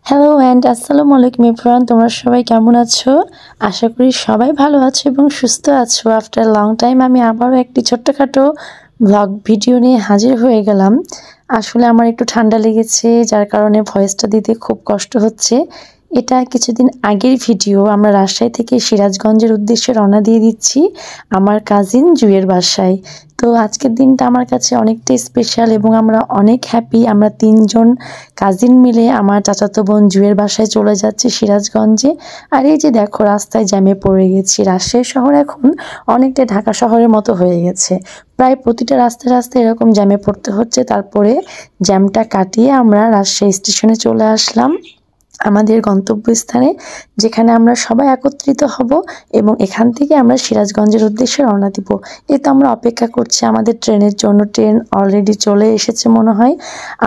Hello and আসসালামু আলাইকুম everyone, তোমরা সবাই কেমন আছো? আশা করি সবাই ভালো আছো এবং সুস্থ আছো। আফটার লং টাইম আমি আবারও একটি ছোট্টখাটো ব্লগ ভিডিও নিয়ে হাজির হয়ে গেলাম। আসলে আমার একটু ঠান্ডা লেগেছে, যার কারণে ভয়েসটা দিতে খুব কষ্ট হচ্ছে। এটা কিছুদিন আগের ভিডিও। আমরা রাজশাহী থেকে সিরাজগঞ্জের উদ্দেশ্যে রওনা দিয়ে দিচ্ছি আমার কাজিন জুয়ের বাসায়। তো আজকের দিনটা আমার কাছে অনেকটাই স্পেশাল এবং আমরা অনেক হ্যাপি। আমরা 3 জন কাজিন মিলে আমার চাচাতো বোন জুয়ের বাসায় চলে যাচ্ছি সিরাজগঞ্জে। আর এই যে দেখো, রাস্তায় জ্যামে পড়ে গেছি। রাজশাহী শহর এখন অনেকটা ঢাকা শহরের মতো হয়ে গেছে। প্রায় প্রতিটা রাস্তায় রাস্তায় এরকম জ্যামে পড়তে হচ্ছে। তারপরে জ্যামটা কাটিয়ে আমরা রাজশাহী স্টেশনে চলে আসলাম, আমাদের গন্তব্যস্থানে, যেখানে আমরা সবাই একত্রিত হব এবং এখান থেকে আমরা সিরাজগঞ্জের উদ্দেশ্যে রওনা দিব। এই তো আমরা অপেক্ষা করছি আমাদের ট্রেনের জন্য। ট্রেন অলরেডি চলে এসেছে মনে হয়।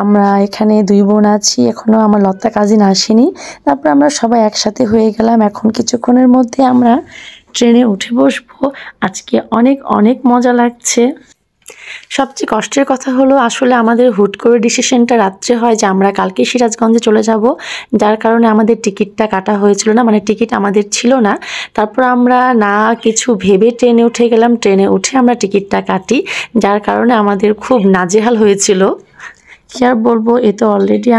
আমরা এখানে 2 বোন আছি, এখনও আমার লতা কাজিন আসেনি। তারপর আমরা সবাই একসাথে হয়ে গেলাম। এখন কিছুক্ষণের মধ্যে আমরা ট্রেনে উঠে বসবো। আজকে অনেক অনেক মজা লাগছে। সবচেয়ে কষ্টের কথা হলো, আসলে আমাদের হুট করে ডিসিশনটা রাত্রে হয় যে আমরা কালকে সিরাজগঞ্জে চলে যাব, যার কারণে আমাদের টিকিটটা কাটা হয়েছিল না, মানে টিকিট আমাদের ছিল না। তারপর আমরা না কিছু ভেবে ট্রেনে উঠে গেলাম। ট্রেনে উঠে আমরা টিকিটটা কাটি, যার কারণে আমাদের খুব নাজেহাল হয়েছিল। কি আর বলবো, এ তো অলরেডি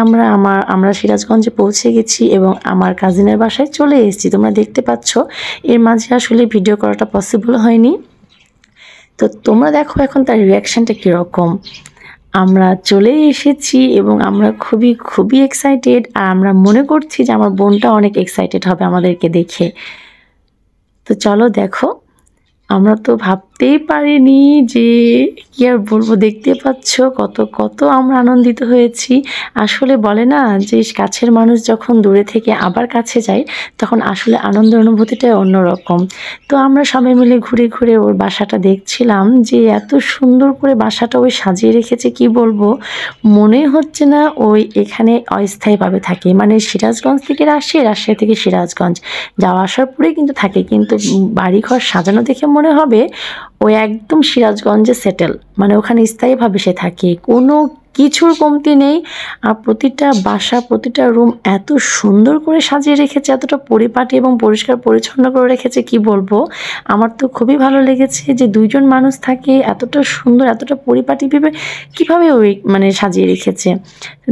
আমরা সিরাজগঞ্জে পৌঁছে গেছি এবং আমার কাজিনের বাসায় চলে এসেছি। তোমরা দেখতে পাচ্ছ, এর মাঝে আসলে ভিডিও করাটা পসিবল হয়নি। তো তোমরা দেখো এখন তার রিয়াকশানটা কীরকম। আমরা চলে এসেছি এবং আমরা খুবই খুবই এক্সাইটেড। আর আমরা মনে করছি যে আমার বোনটা অনেক এক্সাইটেড হবে আমাদেরকে দেখে। তো চলো দেখো, আমরা তো ভাবতেই পারিনি যে, কি আর বলবো, দেখতে পাচ্ছ কত কত আমরা আনন্দিত হয়েছি। আসলে বলে না যে কাছের মানুষ যখন দূরে থেকে আবার কাছে যায়, তখন আসলে আনন্দের অনুভূতিটাই অন্যরকম। তো আমরা সবাই মিলে ঘুরে ঘুরে ওর বাসাটা দেখছিলাম, যে এত সুন্দর করে বাসাটা ওই সাজিয়ে রেখেছে, কি বলবো। মনে হচ্ছে না ওই এখানে অস্থায়ীভাবে থাকে, মানে সিরাজগঞ্জ থেকে রাজশাহী, রাজশাহী থেকে সিরাজগঞ্জ যাওয়া আসার পরে কিন্তু থাকে, কিন্তু বাড়িঘর সাজানো দেখে মনে হবে ও একদম সিরাজগঞ্জে সেটেল, মানে ওখানে স্থায়ীভাবে সে থাকে, কোনো কিছুর কমতি নেই। আর প্রতিটা বাসা, প্রতিটা রুম এত সুন্দর করে সাজিয়ে রেখেছে, এতটা পরিপাটি এবং পরিষ্কার পরিচ্ছন্ন করে রেখেছে, কি বলবো। আমার তো খুবই ভালো লেগেছে যে 2 জন মানুষ থাকে, এতটা সুন্দর, এতটা পরিপাটিভাবে কীভাবে ওই মানে সাজিয়ে রেখেছে।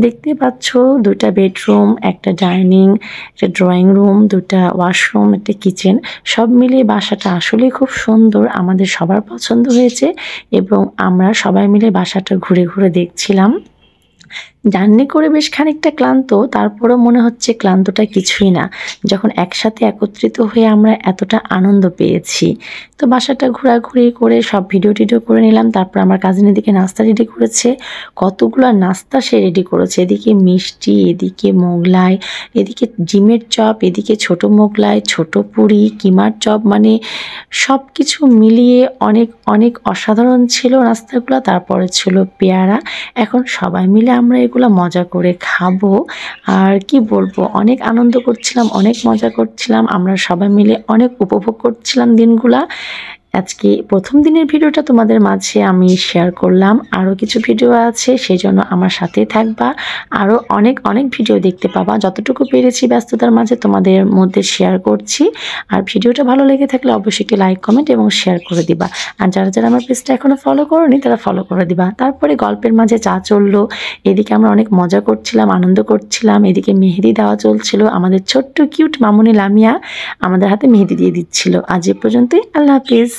দেখতে পাচ্ছ 2টা বেডরুম, একটা ডাইনিং, একটা ড্রয়িং রুম, 2টা ওয়াশরুম, একটা কিচেন, সব মিলিয়ে বাসাটা আসলেই খুব সুন্দর। আমাদের সবার পছন্দ হয়েছে এবং আমরা সবাই মিলে বাসাটা ঘুরে ঘুরে দেখছিলাম। জার্নি করে বেশ খানিকটা ক্লান্ত, তারপরেও মনে হচ্ছে ক্লান্তটা কিছুই না, যখন একসাথে একত্রিত হয়ে আমরা এতটা আনন্দ পেয়েছি। তো বাসাটা ঘোরাঘুরি করে সব ভিডিও টিডিও করে নিলাম। তারপর আমার কাজিন এদিকে নাস্তা রেডি করেছে, কতগুলো নাস্তা সে রেডি করেছে। এদিকে মিষ্টি, এদিকে মোগলাই, এদিকে ডিমের চপ, এদিকে ছোট মোগলাই, ছোট পুরি, কিমার চপ, মানে সব কিছু মিলিয়ে অনেক অনেক অসাধারণ ছিল নাস্তাগুলো। তারপরে ছিল পেয়ারা। এখন সবাই মিলে আমরা এগুলো মজা করে খাবো। আর কি বলবো, অনেক আনন্দ করছিলাম, অনেক মজা করছিলাম। আমরা সবাই মিলে অনেক উপভোগ করছিলাম দিনগুলা। আজকে প্রথম দিনের ভিডিওটা তোমাদের মাঝে আমি শেয়ার করলাম। আরও কিছু ভিডিও আছে, সেই জন্য আমার সাথেই থাকবা। আরও অনেক অনেক ভিডিও দেখতে পাবা, যতটুকু পেরেছি ব্যস্ততার মাঝে তোমাদের মধ্যে শেয়ার করছি। আর ভিডিওটা ভালো লেগে থাকলে অবশ্যই একটি লাইক, কমেন্ট এবং শেয়ার করে দিবা। আর যারা যারা আমার পেজটা এখনও ফলো করোনি, তারা ফলো করে দিবা। তারপরে গল্পের মাঝে চা চললো, এদিকে আমরা অনেক মজা করছিলাম, আনন্দ করছিলাম। এদিকে মেহেদি দেওয়া চলছিল, আমাদের ছোট্ট কিউট মামুনি লামিয়া আমাদের হাতে মেহেদি দিয়ে দিচ্ছিল। আজ এ পর্যন্তই, আল্লাহ হাফিজ।